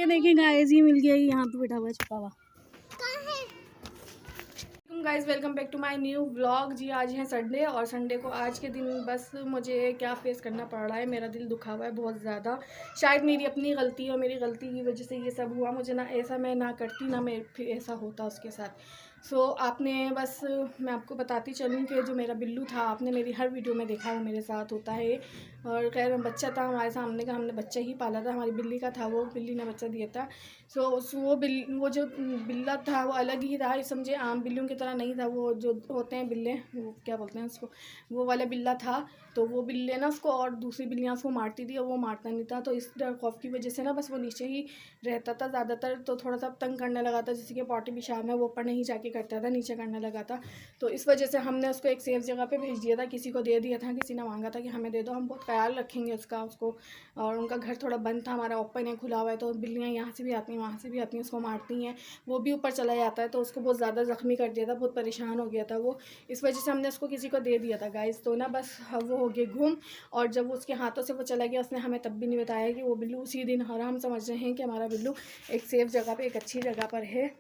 ये देखें गाइस, ये मिल गया, यहाँ पे बैठा हुआ छुपा हुआ। Guys welcome back to my new vlog. जी आज है संडे और संडे को आज के दिन बस मुझे क्या फेस करना पड़ रहा है। मेरा दिल दुखा हुआ है बहुत ज़्यादा। शायद मेरी अपनी गलती है और मेरी गलती की वजह से ये सब हुआ। मुझे ना ऐसा मैं ना करती ना मैं फिर ऐसा होता उसके साथ। आपने बस मैं आपको बताती चलूँ कि जो मेरा बिल्लू था, आपने मेरी हर वीडियो में देखा वो मेरे साथ होता है। और खैर बच्चा था हमारे सामने का, हमने बच्चा ही पाला था, हमारी बिल्ली का था वो, बिल्ली ने बच्चा दिया था। वो जो बिल्ला था वो अलग ही था, समझे, आम बिल्लियों की तरह नहीं था। वो जो होते हैं बिल्ले, वो क्या बोलते हैं उसको, वो वाला बिल्ला था। तो वो बिल्ले ना उसको और दूसरी बिल्लियाँ उसको मारती थी और वो मारता नहीं था। तो इस डर खौफ की वजह से ना बस वो नीचे ही रहता था ज़्यादातर। तो थोड़ा सा तंग करने लगा था, जैसे कि पॉटी पेशाब में वो ऊपर नहीं जाके करता था, नीचे करने लगा था। तो इस वजह से हमने उसको एक सेफ जगह पे भेज दिया था, किसी को दे दिया था, किसी ने मांगा था कि हमें दे दो, हम बहुत ख्याल रखेंगे उसको। और उनका घर थोड़ा बंद था, हमारा ओपन है, खुला हुआ है, तो बिल्लियाँ यहाँ से भी आती हैं वहाँ से भी आती हैं, उसको मारती हैं। वो भी ऊपर चला जाता है, तो उसको बहुत ज़्यादा ज़ख्मी कर दिया था, बहुत परेशान हो गया था वो। इस वजह से हमने उसको किसी को दे दिया था गाइस। तो ना बस वो हो गए गुम। और जब उसके हाथों से वो चला गया, उसने हमें तब भी नहीं बताया कि वो बिल्लू उसी दिन, और हम समझ रहे हैं कि हमारा बिल्लू एक सेफ़ जगह पे, एक अच्छी जगह पर है।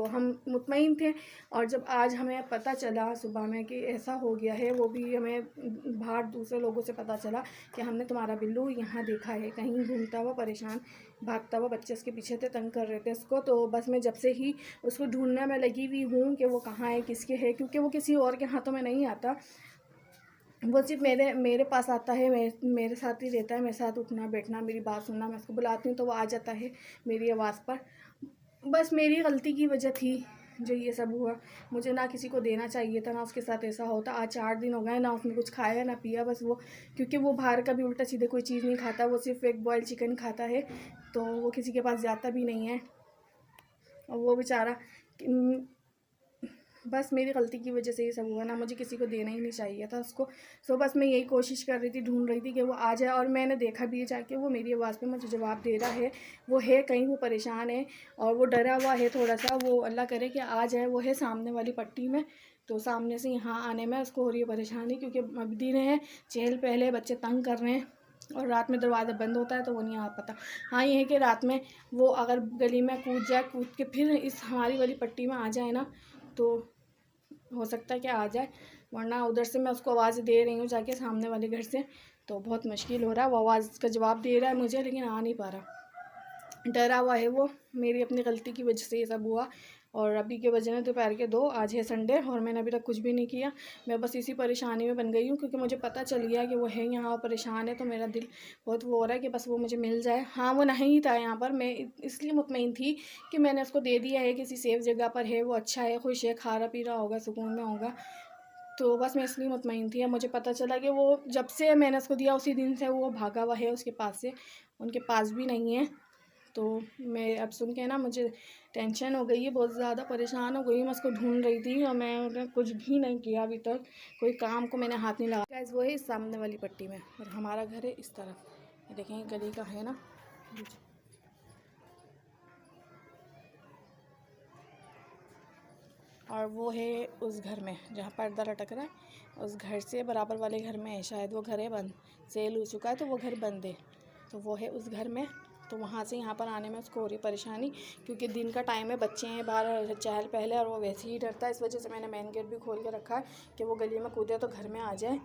हम मुतमईन थे। और जब आज हमें पता चला सुबह में कि ऐसा हो गया है, वो भी हमें बाहर दूसरे लोगों से पता चला कि हमने तुम्हारा बिल्लू यहाँ देखा है कहीं घूमता हुआ, परेशान भागता हुआ, बच्चे उसके पीछे थे, तंग कर रहे थे उसको। तो बस मैं जब से ही उसको ढूंढने में लगी हुई हूँ कि वो कहाँ है, किसके है, क्योंकि वो किसी और के हाथों में नहीं आता। वो सिर्फ मेरे पास आता है, मेरे साथ ही रहता है, मेरे साथ उठना बैठना, मेरी बात सुनना। मैं उसको बुलाती हूँ तो वो आ जाता है मेरी आवाज़ पर। बस मेरी गलती की वजह थी जो ये सब हुआ। मुझे ना किसी को देना चाहिए था, ना उसके साथ ऐसा होता। आज 4 दिन हो गए ना उसने कुछ खाया ना पिया, बस वो, क्योंकि वो बाहर का भी उल्टा सीधे कोई चीज़ नहीं खाता, वो सिर्फ एक बॉयल चिकन खाता है। तो वो किसी के पास जाता भी नहीं है। और वो बेचारा बस मेरी गलती की वजह से ये सब हुआ, ना मुझे किसी को देना ही नहीं चाहिए था उसको। बस मैं यही कोशिश कर रही थी, ढूंढ रही थी कि वो आ जाए। और मैंने देखा भी जाके, वो मेरी आवाज़ पे मुझे जवाब दे रहा है। वो है कहीं, वो परेशान है और वो डरा हुआ है थोड़ा सा। वो अल्लाह करे कि आ जाए। वो है सामने वाली पट्टी में। तो सामने से यहाँ आने में उसको हो रही है परेशानी, क्योंकि अब दिन है, चहल पहले, बच्चे तंग कर रहे हैं और रात में दरवाज़ा बंद होता है तो वो नहीं आ पाता। हाँ ये है कि रात में वो अगर गली में कूद जाए, कूद के फिर इस हमारी वाली पट्टी में आ जाए ना, तो हो सकता है कि आ जाए। वरना उधर से मैं उसको आवाज़ दे रही हूँ जाके सामने वाले घर से, तो बहुत मुश्किल हो रहा है। वो आवाज़ का जवाब दे रहा है मुझे, लेकिन आ नहीं पा रहा, डरा हुआ है वो। मेरी अपनी गलती की वजह से ये सब हुआ। और अभी के बजे हैं दोपहर के 2, आज है संडे और मैंने अभी तक कुछ भी नहीं किया। मैं बस इसी परेशानी में बन गई हूँ, क्योंकि मुझे पता चल गया कि वो है यहाँ परेशान है। तो मेरा दिल बहुत वो हो रहा है कि बस वो मुझे मिल जाए। हाँ वो नहीं था यहाँ पर, मैं इसलिए मुतमईन थी कि मैंने उसको दे दिया है, किसी सेफ जगह पर है, वो अच्छा है, खुश है, खा रहा पी रहा होगा, सुकून में होगा। तो बस मैं इसलिए मुतमईन थी। अब मुझे पता चला कि वो जब से मैंने उसको दिया उसी दिन से वो भागा हुआ है उसके पास से, उनके पास भी नहीं है। तो मैं अब सुन के ना मुझे टेंशन हो गई है, बहुत ज़्यादा परेशान हो गई। मैं उसको ढूंढ रही थी और मैंने कुछ भी नहीं किया अभी तक, कोई काम को मैंने हाथ नहीं लगाया। गाइस वो है इस सामने वाली पट्टी में और हमारा घर है इस तरफ, ये देखें गली का है ना। और वो है उस घर में जहाँ पर्दा लटक रहा है, उस घर से बराबर वाले घर में है। शायद वो घर है बंद, सेल हो चुका है तो वो घर बंद है। तो वो है उस घर में। तो वहाँ से यहाँ पर आने में उसको हो रही परेशानी, क्योंकि दिन का टाइम है, बच्चे हैं बाहर चहल पहले, और वो वैसे ही डरता है। इस वजह से मैंने मेन गेट भी खोल के रखा है कि वो गली में कूदे तो घर में आ जाए।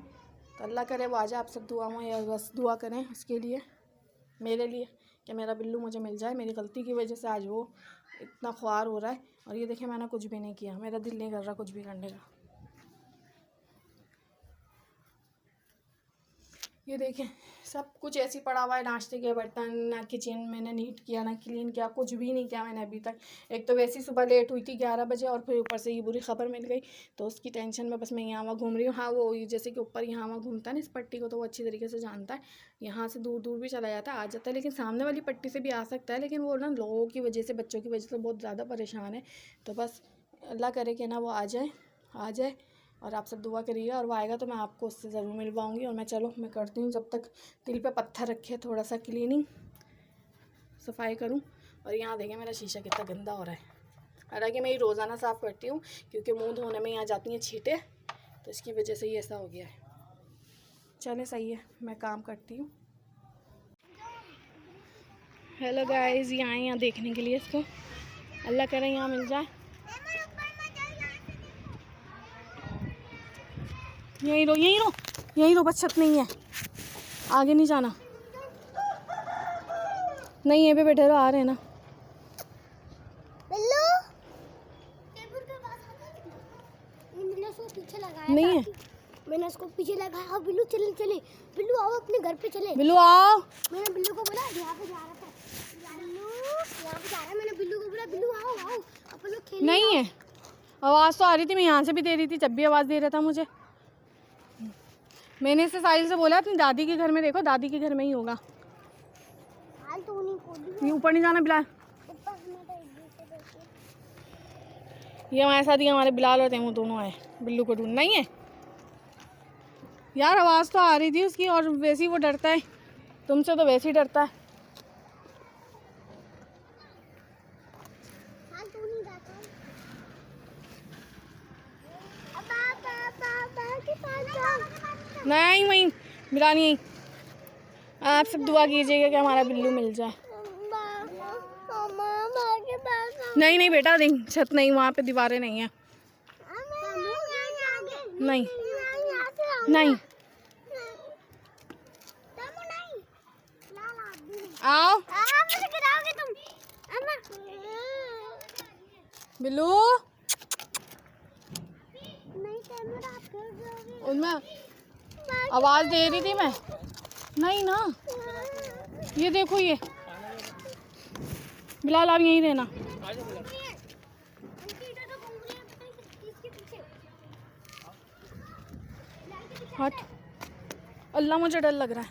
तो अल्लाह करे वो आ जाए। आप सब दुआओं या बस दुआ करें उसके लिए, मेरे लिए, कि मेरा बिल्लू मुझे मिल जाए। मेरी गलती की वजह से आज वो इतना ख्वार हो रहा है। और ये देखिए मैंने कुछ भी नहीं किया, मेरा दिल नहीं कर रहा कुछ भी करने का। ये देखें सब कुछ ऐसे पड़ा हुआ है, नाश्ते के बर्तन, ना किचन मैंने नीट किया, ना क्लीन किया, कुछ भी नहीं किया मैंने अभी तक। एक तो वैसे ही सुबह लेट हुई थी 11 बजे, और फिर ऊपर से ये बुरी खबर मिल गई, तो उसकी टेंशन में बस मैं यहाँ वहाँ घूम रही हूँ। हाँ वो जैसे कि ऊपर यहाँ वहाँ घूमता है ना इस पट्टी को, तो वो अच्छी तरीके से जानता है, यहाँ से दूर दूर भी चला जाता है, आ जाता है। लेकिन सामने वाली पट्टी से भी आ सकता है, लेकिन वो ना लोगों की वजह से, बच्चों की वजह से बहुत ज़्यादा परेशान है। तो बस अल्लाह करे कि ना वो आ जाए, आ जाए। और आप सब दुआ करिएगा, और वो आएगा तो मैं आपको उससे ज़रूर मिलवाऊँगी। और मैं करती हूँ जब तक दिल पे पत्थर रखे, थोड़ा सा क्लीनिंग सफाई करूँ। और यहाँ देखें मेरा शीशा कितना गंदा हो रहा है। हालांकि मैं ये रोज़ाना साफ़ करती हूँ, क्योंकि मुँह धोने में यहाँ जाती हैं छींटे, तो इसकी वजह से ये ऐसा हो गया है। चले सही है, मैं काम करती हूँ। हेलो गाइस, ये आए यहाँ देखने के लिए इसको। अल्लाह करे यहाँ मिल जाए। यहीं रो यहीं रो यहीं रो, बस छत नहीं है, आगे नहीं जाना। नहीं यहीं पे बैठे रहो, आ रहे हैं ना। पीछे लगाया नहीं है, मैंने उसको पीछे लगाया। बिल्लू चले चले, बिल्लू आओ अपने घर पे चले। बिल्लू आओ। मैंने बिल्लू को बोला यहाँ पे जा रहा था, बिल्लू यहाँ पे जा रहा है। मैंने बिल्लू को बोला बिल्लू आओ आओ अपन लोग खेलें। नहीं है, आवाज़ तो आ रही थी, मैं यहाँ से भी दे रही थी, जब भी आवाज़ दे रहा था मुझे। मैंने इससे साहिल से बोला अपनी दादी के घर में देखो, दादी के घर में ही होगा। ये ऊपर नहीं जाना बिलाल। ये हमारे साथ ही हमारे बिलाल और तैमूर दोनों आए बिल्लू को ढूंढ। नहीं है यार, आवाज़ तो आ रही थी उसकी, और वैसे ही वो डरता है तुमसे, तो वैसे ही डरता है। नहीं वहीं बिलाल, यहीं। आप सब दुआ कीजिएगा कि हमारा बिल्लू मिल जाए। नहीं नहीं बेटा, नहीं छत नहीं, वहाँ पे दीवारें नहीं है। नहीं नहीं, आओ बिल्लू। उनमें आवाज़ दे रही थी मैं। नहीं ना, ये देखो ये बिलाल, आप यहीं रहना। हट, अल्लाह मुझे डर लग रहा है,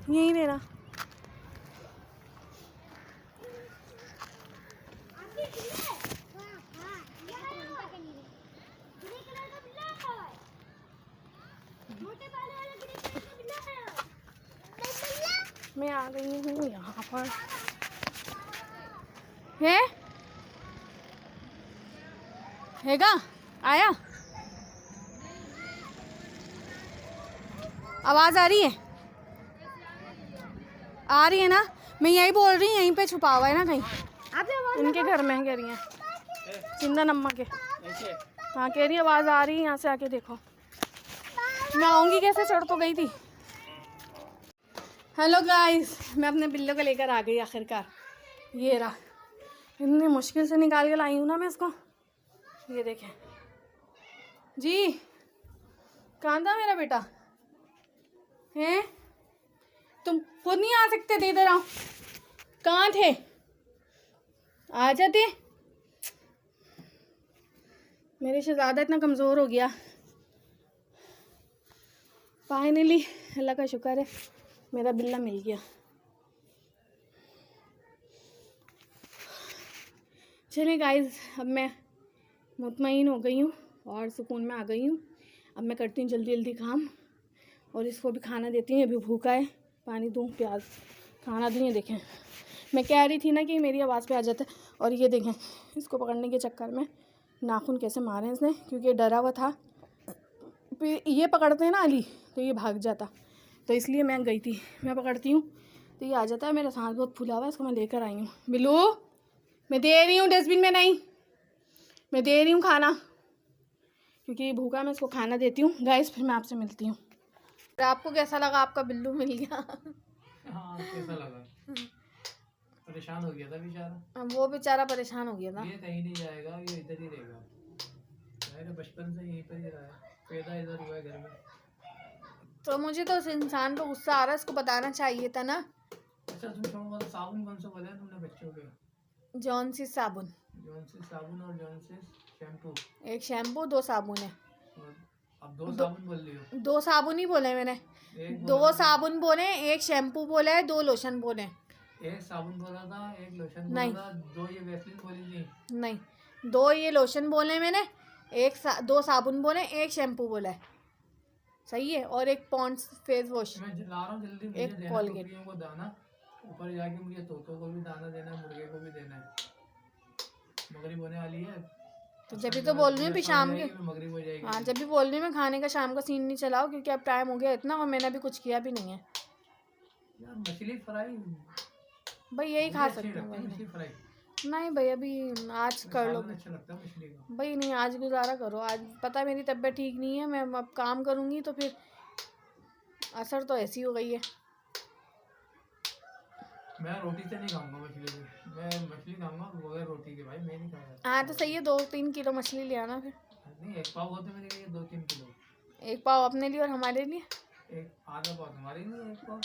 यहीं रहना। मैं आ गई हूँ यहाँ पर। हैगा आया, आवाज़ आ रही है? आ रही है ना? मैं यही बोल रही हूँ, यहीं पे छुपा हुआ है ना कहीं, इनके घर में कह रही हैं जिंदा नम्मा के। हाँ कह रही है आवाज़ आ रही है, यहाँ से आके देखो। मैं आऊँगी कैसे, चढ़ तो गई थी। हेलो गाइस, मैं अपने बिल्लो को लेकर आ गई आखिरकार। ये रहा, इतनी मुश्किल से निकाल के लाई हूँ ना मैं इसको। ये देखें जी, कहाँ था मेरा बेटा? हैं, तुम खुद नहीं आ सकते थे इधर? आओ, कहाँ थे? आ जाते। मेरे शहजादा इतना कमज़ोर हो गया। फाइनली अल्लाह का शुक्र है, मेरा बिल्ला मिल गया। चलिए गाइस, अब मैं मुतमईन हो गई हूँ और सुकून में आ गई हूँ। अब मैं करती हूँ जल्दी जल्दी काम, और इसको भी खाना देती हूँ। ये भी भूखा है, पानी दूँ, प्याज, खाना दूँ। ये देखें, मैं कह रही थी ना कि मेरी आवाज़ पे आ जाता है। और ये देखें, इसको पकड़ने के चक्कर में नाखून कैसे मारे इसने, क्योंकि डरा हुआ था। फिर ये पकड़ते हैं ना अली, तो ये भाग जाता, तो इसलिए मैं गई थी। मैं पकड़ती हूँ तो ये आ जाता है। मेरा सांस बहुत फूला हुआ है, इसको मैं लेकर आई हूँ। बिल्लू, मैं दे रही हूँ, डस्टबिन में नहीं, मैं दे रही हूँ खाना, क्योंकि ये भूखा। मैं इसको खाना देती हूँ गाइस, फिर मैं आपसे मिलती हूँ। और आपको कैसा लगा, आपका बिल्लू मिल गया? हाँ, कैसा लगा? परेशान हो गया था बेचारा। वो बेचारा परेशान हो गया था। ये कहीं नहीं जाएगा, ये इधर ही रहेगा। मेरे बचपन से यहीं पर ही रहा है, पैदा इधर हुआ है घर में। तो मुझे तो उस इंसान पर गुस्सा आ रहा है, इसको बताना चाहिए था ना। अच्छा तुम छोड़ो, साबुन कौन सा बोला तुमने बच्चों के? जॉनसिस साबुन। जॉनसिस साबुन और जॉनसिस शैम्पू। एक शैम्पू, 2 साबुन है। और अब 2 साबुन बोल रही हो? 2 साबुन ही बोले मैंने। 2 साबुन बोले, 1 शैम्पू बोला है, 2 लोशन बोले। 1 साबुन बोला था, 1 लोशन नहीं। बोला था, 2 ये वैसलीन बोली थी। नहीं, 2 ये लोशन बोले मैंने, 2 साबुन बोले, 1 शैम्पू बोला है, सही है। और 1 पॉन्ड्स फेस वॉश। मैं ला रहा हूँ जल्दी, मुझे एक देना कोलगेट बकरियों को दाना। ऊपर जाके मुझे तोतों को भी दाना देना है, मुर्गे को भी देना है। मगरिब होने वाली है, तो जब भी तो बोल रही हूँ, शाम के। मगरिब हो जाएगी। हाँ, जब भी बोल रही हूँ मैं, खाने का शाम का सीन नहीं चलाओ, क्योंकि अब टाइम हो गया इतना, और मैंने अभी कुछ किया भी नहीं है। यार मछली फ्राई भाई यही खा मुझे अच्छी सकते हैं लगती है भाई। मछली फ्राई। नहीं भाई अभी आज कर लो सालन अच्छा लगता है मछली का। भाई, नहीं आज गुजारा करो। आज पता है मेरी तबीयत ठीक नहीं है, मैं अब काम करूँगी तो फिर असर तो ऐसी हो गई है। मैं रोटी से नहीं खाऊंगा मछली की, मैं मछली खाऊंगा बगैर रोटी के भाई, मैं नहीं खाऊंगा। हाँ तो सही है, 2-3 किलो मछली ले आना फिर। नहीं, एक पाव होते मेरे लिए 2-3 किलो। एक पाव अपने लिए और हमारे लिए। एक आधा पाव तुम्हारे लिए, एक पाव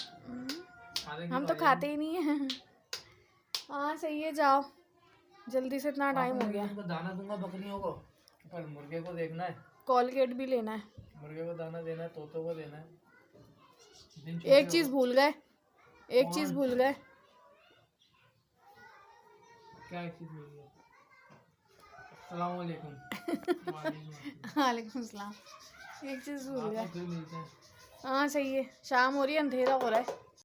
आधा हम किलो तो आ खाते जाएगी। ही नहीं है। हाँ सही है, जाओ जल्दी से, इतना टाइम हो गया। उनको दाना दूंगा बकरियों को, पर मुर्गे को देखना है, कोलगेट भी लेना है। मुर्गे को दाना देना है, तोतों को देना है। दिन एक छुट्टी चीज़ हो। भूल गए, एक चीज़ कौन? भूल गए। क्या एक चीज मिल गई? अस्सलाम वालेकुम। वालेकुम सलाम। एक चीज़ भूल आपको गए। फिर मिलते हैं। हाँ सही है, शाम हो रही है, अंधेरा हो रहा है।